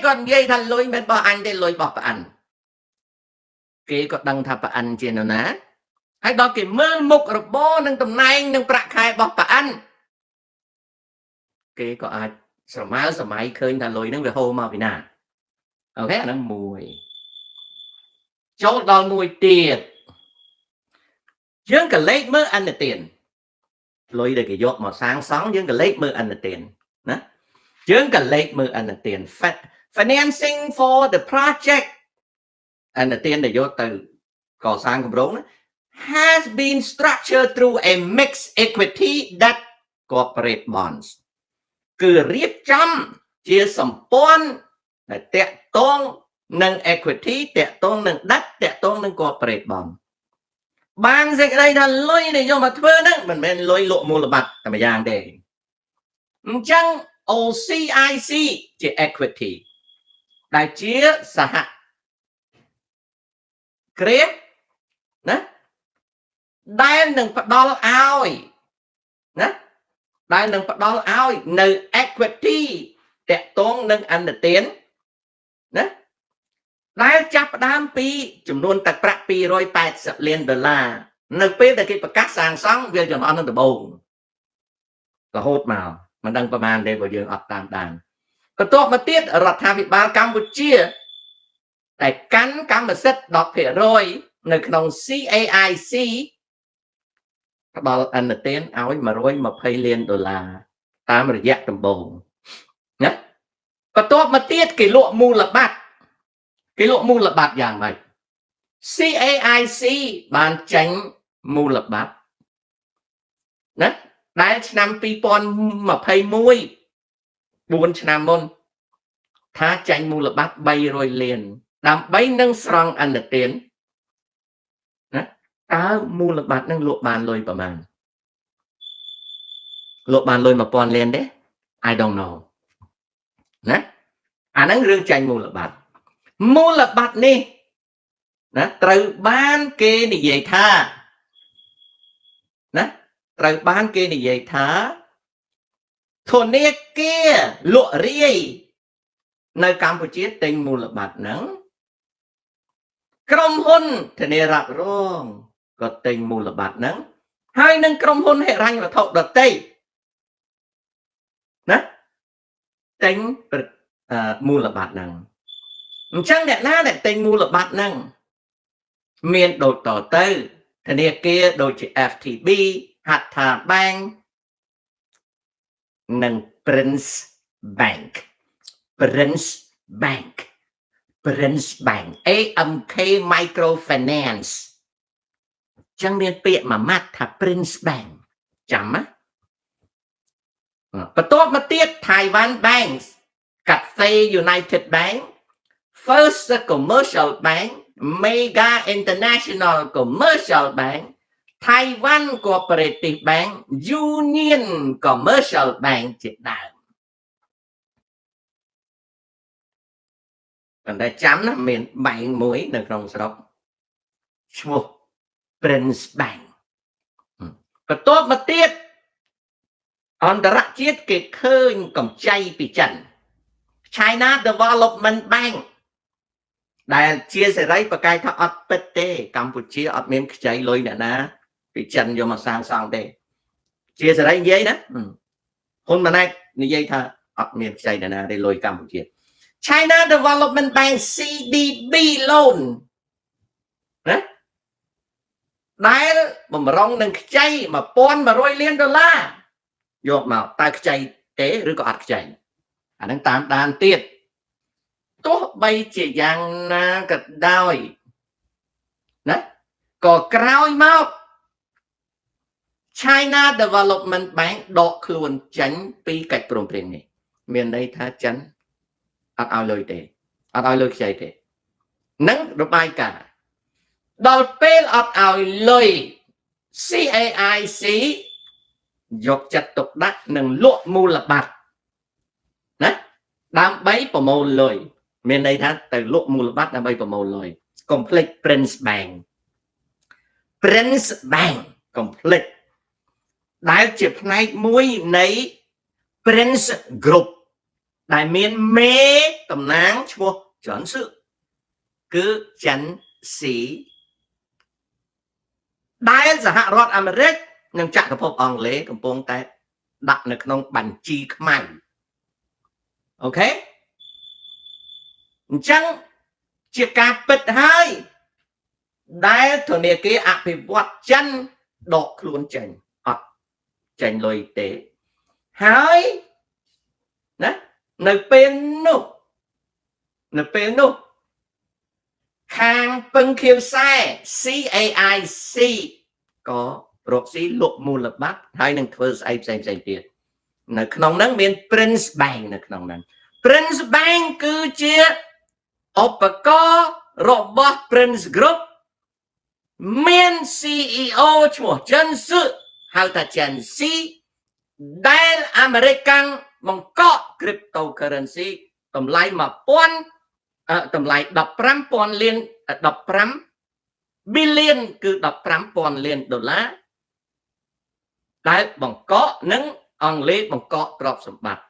còn dây thành lôi men bỏ anh để lôi bỏ anh kế có đăng thà anh trên nó ná hay đó cái mơ mục rồi bó nâng tầm này nâng bạc khai bỏ anh kế có ai sợ máy khơi thành lôi nâng về hô mà vì nào ok nó mùi chỗ đó mùi tiền dương cả lấy mơ ăn được tiền lôi được cái dột mà sáng sóng dương cả lấy mơ ăn được tiền đó dương cả lấy mơ ăn được tiền financing for the project ăn được tiền để vô từก่อสร้างគម្រោង has been structured through a mixed equity that corporate bonds គឺរៀបចំជាសម្ព័ន្ធដែលតាក់ទងនឹង equity តាក់ទងនឹង debt តាក់ទងនឹង corporate bond បានសេចក្តីថាលុយដែលយកមកធ្វើហ្នឹងមិនមែនលុយលក់មូលបត្រតែម្យ៉ាងទេអញ្ចឹង OCIC ជា equity ដែលជាសហគ្រាសណាដែលនឹងផ្ដល់ឲ្យណាដែលនឹងផ្ដល់ឲ្យនៅ equity តាក់ទងនឹងអន្តទានណាដែលចាប់ផ្ដើមពីចំនួនទឹកប្រាក់$280 លាននៅពេលដែលគេប្រកាសសាងសង់វាចំអន់នឹងដំបូងរហូតមកមិនដឹងប្រហែលទេបើយើងអត់តាមដានបន្ទាប់មកទៀតរដ្ឋាភិបាលកម្ពុជាតែកាន់កម្មសិទ្ធិ 10% នៅក្នុង CAIC ផ្ដល់អន្តទានឲ្យ$120 លានតាមរយៈដំបូងណាបន្ទាប់មកទៀតគេលក់មូលបត្រយ៉ាងម៉េច CAIC បានចេញមូលបត្រណាដែលឆ្នាំ2021 4ឆ្នាំមុនថាចេញមូលបត្រ$300 លានដើម្បីនឹងស្រង់អន្តទានណាតើមូលបត្រនឹងលក់បានលុយប្រមាណលក់បានលុយ$1000 លានទេ I don't know ណាអាហ្នឹងរឿងចាញ់មូលបត្រនេះណាត្រូវបានគេនិយាយថាណាត្រូវបានគេនិយាយថាធនាគារលក់រាយនៅកម្ពុជាទិញមូលបត្រហ្នឹងក្រុមហ៊ុនធានារ៉ាប់រងក៏ទិញមូលបត្រហ្នឹងហើយនឹងក្រុមហ៊ុនហិរញ្ញវត្ថុដទៃណាទិញមូលបត្រហ្នឹងអញ្ចឹងអ្នកណាដែលទិញមូលបត្រហ្នឹងមានដូចតទៅធនាគារដូចជា FTB ហត្ថា Bank និង Prince Bank AMK Microfinance ចឹងមានពាក្យមួយម៉ាត់ថា Prince Bank ចាំណាបន្ទាប់មកទៀត Taiwan Bank Cathay United Bank First Commercial Bank Mega International Commercial Bank Taiwan Cooperative Bank Union Commercial Bank ជាដើមប៉ុន្តែចាំណាមានបែងមួយនៅក្នុងស្រុកឈ្មោះ Prince Bank បន្ទាប់មកទៀតអន្តរជាតិគេឃើញកម្ចីពីចិន China Development Bank ដែលជាសេរីប្រកែកថាអត់ពិតទេកម្ពុជាអត់មានខ្ចីលុយអ្នកណាពីចិនយកមកសាងសង់ទេជាសេរីនិយាយណាហ៊ុនម៉ាណែតនិយាយថាអត់មានខ្ចីអ្នកណាទេលុយកម្ពុជា China Development Bank CDB loan ណាដែលបំរុងនឹងខ្ចី$1,100 លានយកមកតើខ្ចីទេឬក៏អត់ខ្ចីអាហ្នឹងតាមដានទៀតទោះបីជាយ៉ាងណាក៏ដោយណាក៏ក្រោយមក China Development Bank ដកខ្លួនចេញពីកិច្ចព្រមព្រៀងនេះមានន័យថាចិនអត់ឲ្យលុយទេអត់ឲ្យលុយខ្ចីទេនឹងរបាយការណ៍ដល់ពេលអត់ឲ្យលុយ CAIC យកចិត្តទុកដាក់នឹងលក់មូលបត្រណាដើម្បីប្រមូលលុយមានន័យថាទៅលក់មូលបត្រដើម្បីប្រមូលលុយ Complete Prince Bank Complete ដែលជាផ្នែកមួយនៃ Prince Group đại miền mê tầm nắng chua chọn sự cứ chắn xí đại giả hạ rọt Americ nhưng chặt cái phục ông lễ cầm bông tay đặtនៅក្នុងបញ្ជីខ្មៅអូខេអញ្ចឹងជាការពិតហើយដែលធនាគារអភិវឌ្ឍចិនដកខ្លួនចេញអត់ចេញលុយទេហើយណានៅពេលនោះខាងពឹងខៀវខ្សែ CAIC ក៏រកស៊ីលក់មូលបត្រហើយនឹងធ្វើស្អីផ្សេងទៀតនៅក្នុងហ្នឹងមាន Prince Bank នៅក្នុងហ្នឹង Prince Bank គឺជាឧបករណ៍របស់ Prince Group មាន CEO ឈ្មោះ Chen Su ហៅថា Chen Si ដែលអាមេរិកកាំងបង្កក់ cryptocurrency តម្លៃតម្លៃ15,000 លាន15 billion គឺ15,000 លានដុល្លារដែលបង្កក់និងអង់គ្លេសបង្កក់ទ្រព្យសម្បត្តិ